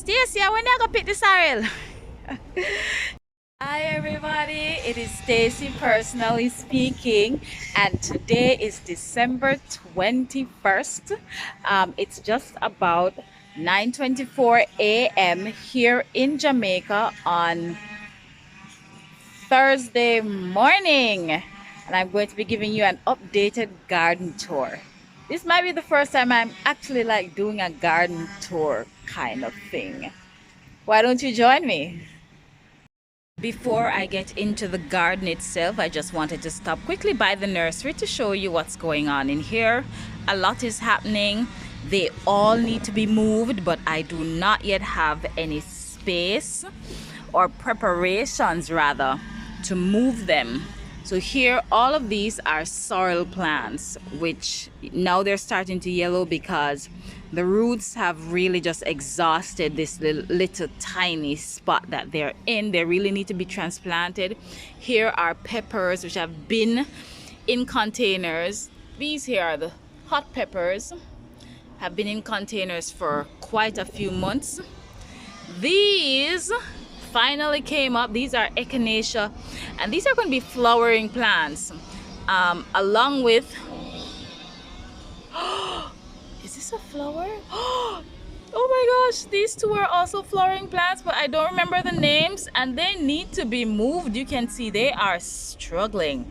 Stacy, when you go pick the sorrel? Hi everybody, it is Stacy personally speaking, and today is December 21st. It's just about 9:24 a.m. here in Jamaica on Thursday morning, and I'm going to be giving you an updated garden tour. This might be the first time I'm actually like doing a garden tour kind of thing. Why don't you join me? Before I get into the garden itself, I just wanted to stop quickly by the nursery to show you what's going on in here. A lot is happening. They all need to be moved, but I do not yet have any space or preparations rather to move them. So here, all of these are sorrel plants, which now they're starting to yellow because the roots have really just exhausted this little tiny spot that they're in. They really need to be transplanted. Here are peppers, which have been in containers. These here are the hot peppers, have been in containers for quite a few months. These finally came up. These are echinacea, and these are going to be flowering plants along with is this a flower? Oh my gosh, these two are also flowering plants, but I don't remember the names, and they need to be moved. You can see they are struggling.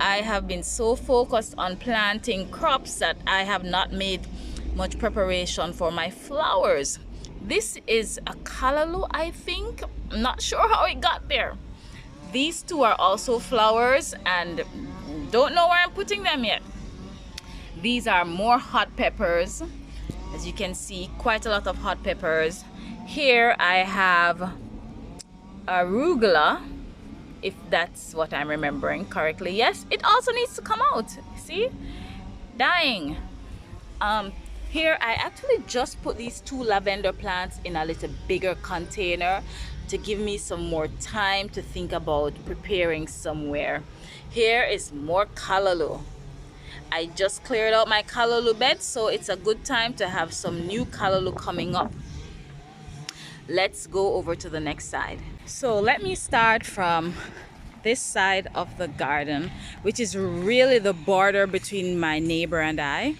I have been so focused on planting crops that I have not made much preparation for my flowers. This is a callaloo, I think. I'm not sure how it got there. These two are also flowers, and don't know where I'm putting them yet. These are more hot peppers. As you can see, quite a lot of hot peppers. Here I have arugula, if that's what I'm remembering correctly. Yes, it also needs to come out. See? Dying. Here I actually just put these two lavender plants in a little bigger container to give me some more time to think about preparing somewhere. Here is more callaloo. I just cleared out my callaloo bed, so it's a good time to have some new callaloo coming up. Let's go over to the next side. So let me start from this side of the garden, which is really the border between my neighbor and I.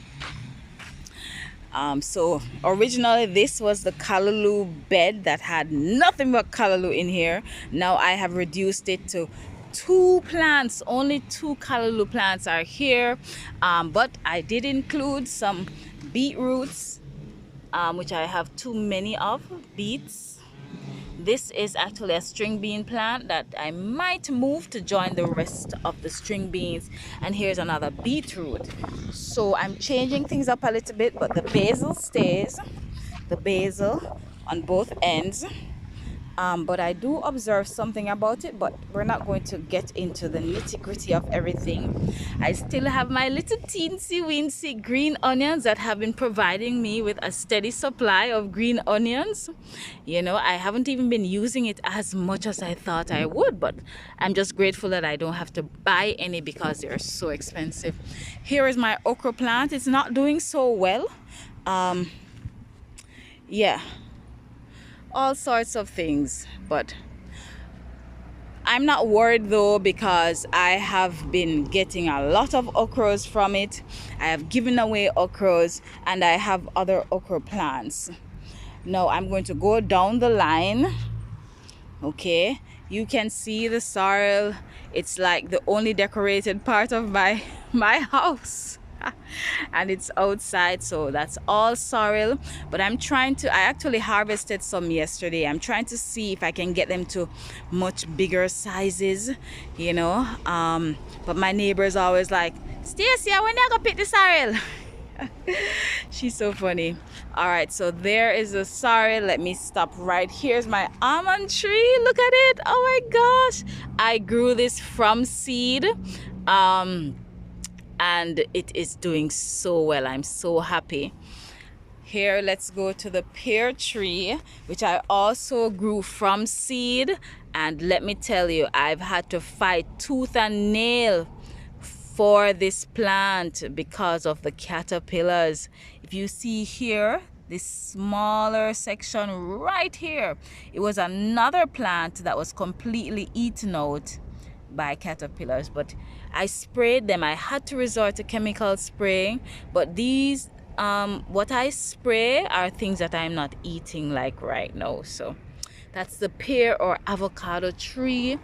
So originally this was the callaloo bed that had nothing but callaloo in here. Now I have reduced it to two plants. Only two callaloo plants are here, but I did include some beetroots, which I have too many of. Beets. This is actually a string bean plant that I might move to join the rest of the string beans. And here's another beetroot. So I'm changing things up a little bit, but the basil stays. The basil on both ends. But I do observe something about it, but we're not going to get into the nitty-gritty of everything. I still have my little teensy-weensy green onions that have been providing me with a steady supply of green onions. You know, I haven't even been using it as much as I thought I would, but I'm just grateful that I don't have to buy any because they're so expensive. Here is my okra plant. It's not doing so well. Yeah, all sorts of things, but I'm not worried though, because I have been getting a lot of okras from it. I have given away okras, and I have other okra plants. Now I'm going to go down the line. Okay, you can see the sorrel. It's like the only decorated part of my house. And it's outside, so that's all sorrel. But I actually harvested some yesterday. I'm trying to see if I can get them to much bigger sizes, you know. But my neighbor's always like, Stacy, when you go pick the sorrel? She's so funny. All right, so there is a sorrel. Let me stop right here. Here's my almond tree. Look at it. Oh my gosh, I grew this from seed. And it is doing so well. I'm so happy. Here, let's go to the pear tree, which I also grew from seed. And let me tell you, I've had to fight tooth and nail for this plant because of the caterpillars. If you see here, this smaller section right here. It was another plant that was completely eaten out by caterpillars, but I sprayed them. I had to resort to chemical spraying, but these what I spray are things that I'm not eating like right now. So that's the pear or avocado tree.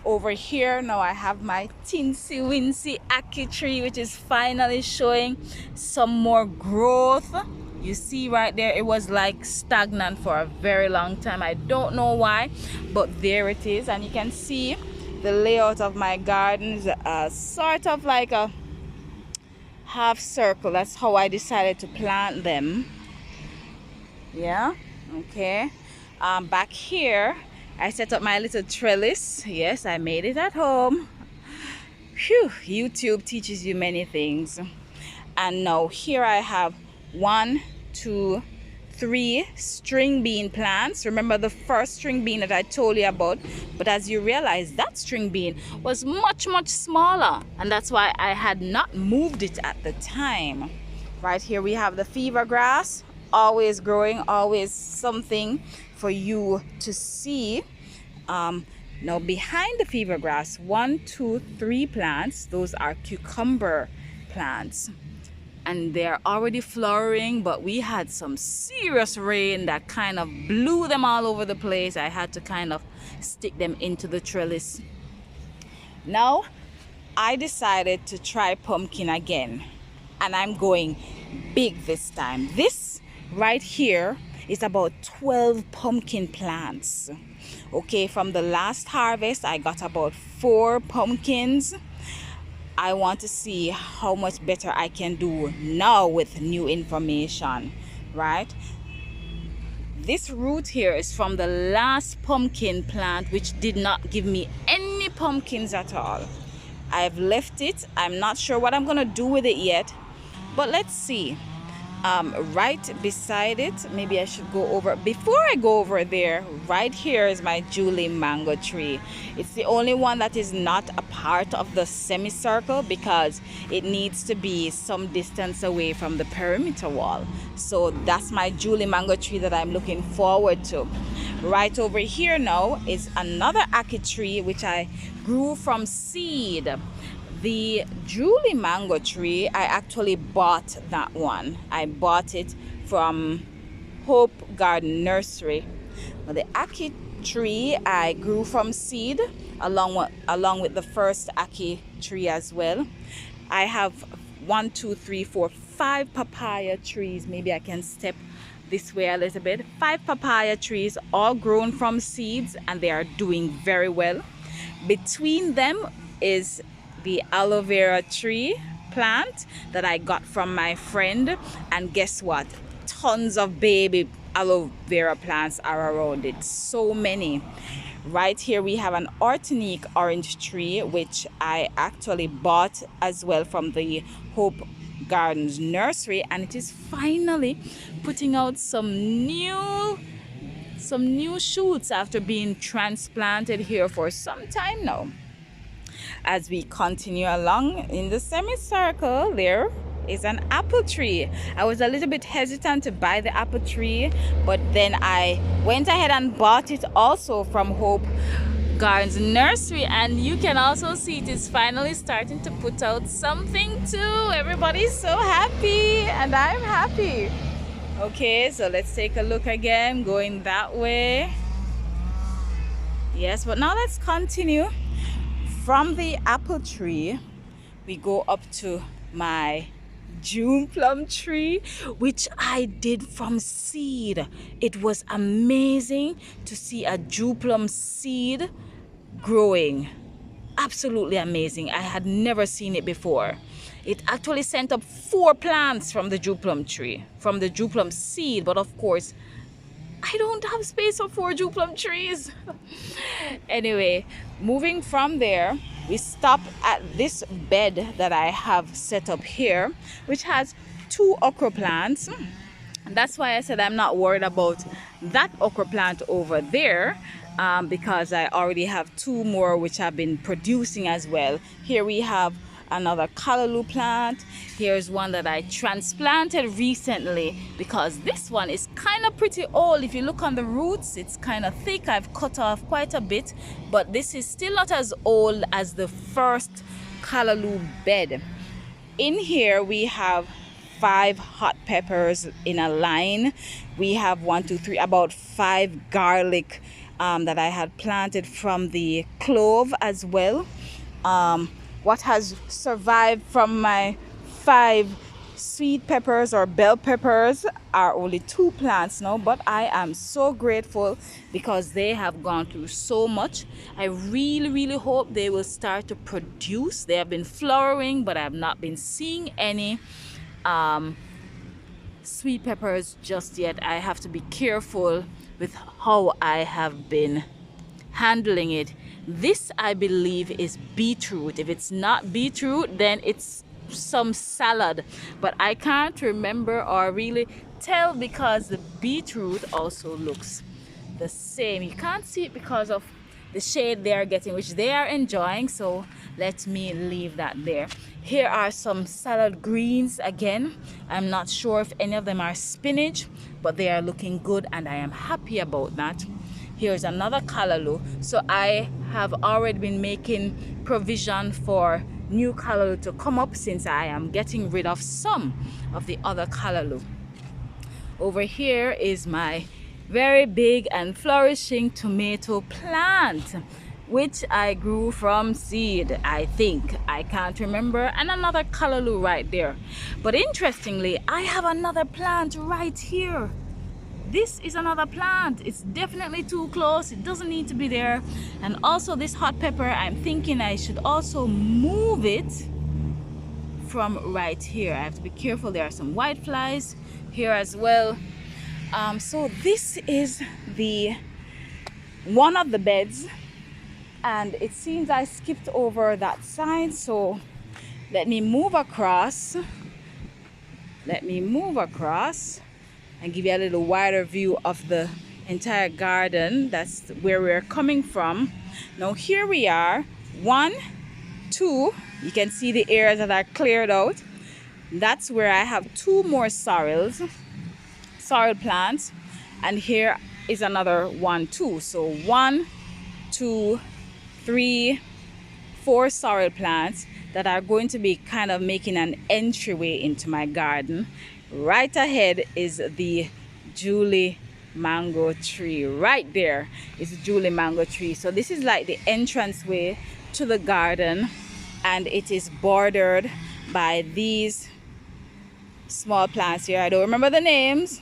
Over here now I have my teensy wincy ackee tree, which is finally showing some more growth. You see right there, it was like stagnant for a very long time. I don't know why, but there it is. And you can see the layout of my gardens, sort of like a half circle. That's how I decided to plant them. Yeah, okay. Back here I set up my little trellis. Yes, I made it at home. Phew, YouTube teaches you many things. And now here I have 1, 2, 3 string bean plants. Remember the first string bean that I told you about? But as you realize, that string bean was much smaller, and that's why I had not moved it at the time. Right here we have the fever grass, always growing, always something for you to see. Now behind the fever grass, 1, 2, 3 plants, those are cucumber plants, and they're already flowering, but we had some serious rain that kind of blew them all over the place. I had to kind of stick them into the trellis. Now I decided to try pumpkin again, and I'm going big this time. This right here is about 12 pumpkin plants. Okay, from the last harvest I got about 4 pumpkins. I want to see how much better I can do now with new information, right? This root here is from the last pumpkin plant, which did not give me any pumpkins at all. I've left it. I'm not sure what I'm gonna do with it yet, but let's see. Right beside it, maybe I should go over. Before I go over there, right here is my Julie mango tree. It's the only one that is not a part of the semicircle because it needs to be some distance away from the perimeter wall. So that's my Julie mango tree that I'm looking forward to. Right over here now is another ackee tree which I grew from seed. The Julie mango tree, I actually bought that one. I bought it from Hope Garden Nursery. But the ackee tree I grew from seed along with the first ackee tree as well. I have 1, 2, 3, 4, 5 papaya trees. Maybe I can step this way a little bit. 5 papaya trees, all grown from seeds, and they are doing very well. Between them is the aloe vera tree plant that I got from my friend, and guess what? Tons of baby aloe vera plants are around it, so many. Right here we have an Ortonique orange tree which I actually bought as well from the Hope Gardens Nursery, and it is finally putting out some new shoots after being transplanted here for some time now. As we continue along in the semicircle, there is an apple tree. I was a little bit hesitant to buy the apple tree, but then I went ahead and bought it also from Hope Gardens Nursery, and you can also see it is finally starting to put out something too. Everybody's so happy, and I'm happy. Okay, so let's take a look again, going that way. Yes, but now let's continue. From the apple tree, we go up to my June plum tree, which I did from seed. It was amazing to see a June plum seed growing. Absolutely amazing. I had never seen it before. It actually sent up 4 plants from the June plum tree, from the June plum seed, but of course, I don't have space for 4 June plum trees. Anyway, moving from there, we stop at this bed that I have set up here, which has 2 okra plants. And that's why I said I'm not worried about that okra plant over there, because I already have 2 more which have been producing as well. Here we have another callaloo plant. Here's one that I transplanted recently because this one is kind of pretty old. If you look on the roots, it's kind of thick. I've cut off quite a bit, but this is still not as old as the first callaloo bed. In here we have 5 hot peppers in a line. We have 1, 2, 3, about 5 garlic that I had planted from the clove as well. What has survived from my 5 sweet peppers or bell peppers are only 2 plants now, but I am so grateful because they have gone through so much. I really hope they will start to produce. They have been flowering, but I have not been seeing any sweet peppers just yet. I have to be careful with how I have been handling it. This, I believe, is beetroot. If it's not beetroot, then it's some salad, but I can't remember or really tell because the beetroot also looks the same. You can't see it because of the shade they are getting, which they are enjoying, so let me leave that there. Here are some salad greens again. I'm not sure if any of them are spinach, but they are looking good and I am happy about that. Here's another callaloo. So I have already been making provision for new callaloo to come up since I am getting rid of some of the other callaloo. Over here is my very big and flourishing tomato plant, which I grew from seed, I think. I can't remember. And another callaloo right there. But interestingly, I have another plant right here. This is another plant. It's definitely too close. It doesn't need to be there. And also this hot pepper, I'm thinking I should also move it from right here. I have to be careful. There are some white flies here as well. So this is the one of the beds, and it seems I skipped over that side. So let me move across. And give you a little wider view of the entire garden. That's where we're coming from. Now here we are, 1, 2, you can see the areas that are cleared out. That's where I have 2 more sorrel plants, and here is another 1, 2. So 1, 2, 3, 4 sorrel plants that are going to be kind of making an entryway into my garden. Right ahead is the Julie mango tree. Right there is the Julie mango tree. So this is like the entranceway to the garden, and it is bordered by these small plants here. I don't remember the names,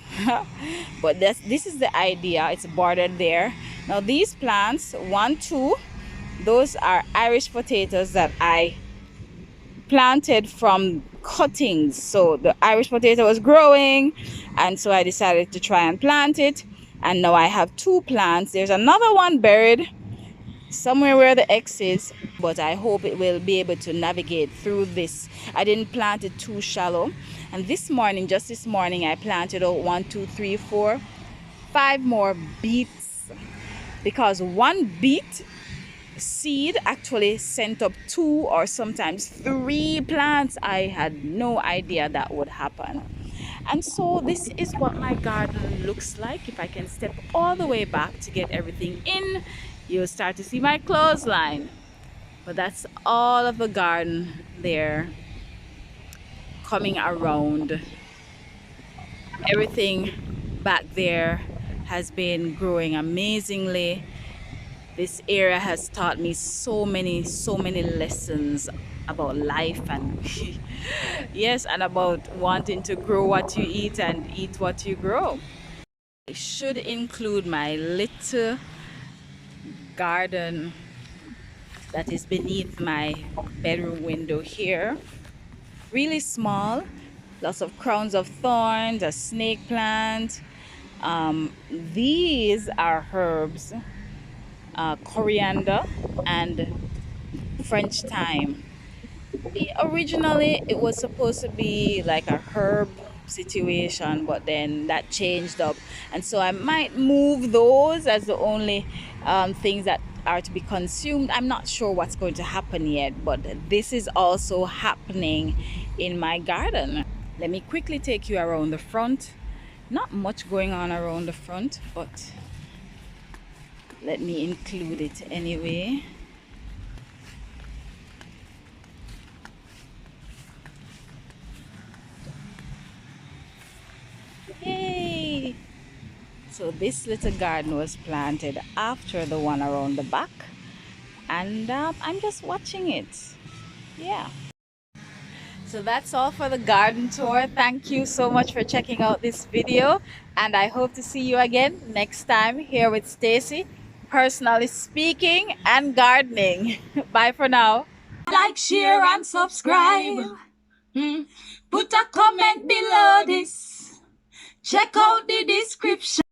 but this is the idea. It's bordered there. Now these plants, 1, 2, those are Irish potatoes that I planted from cuttings. So the Irish potato was growing, and so I decided to try and plant it, and now I have 2 plants. There's another one buried somewhere where the X is, but I hope it will be able to navigate through this. I didn't plant it too shallow. And this morning, just this morning, I planted out 1, 2, 3, 4, 5 more beets, because 1 beet seed actually sent up 2 or sometimes 3 plants. I had no idea that would happen. And so this is what my garden looks like. If I can step all the way back to get everything in, you'll start to see my clothesline. But that's all of the garden there coming around. Everything back there has been growing amazingly. This area has taught me so many lessons about life, and yes, and about wanting to grow what you eat and eat what you grow. I should include my little garden that is beneath my bedroom window here. Really small, lots of crowns of thorns, a snake plant. These are herbs. Coriander and French thyme. Originally it was supposed to be like a herb situation, but then that changed up, and so I might move those as the only things that are to be consumed. I'm not sure what's going to happen yet, but this is also happening in my garden. Let me quickly take you around the front. Not much going on around the front, but let me include it anyway. Yay! So this little garden was planted after the one around the back, and I'm just watching it. Yeah. So that's all for the garden tour. Thank you so much for checking out this video, and I hope to see you again next time here with Stacy, personally speaking and gardening. Bye for now. Like, share, and subscribe. Put a comment below this. Check out the description.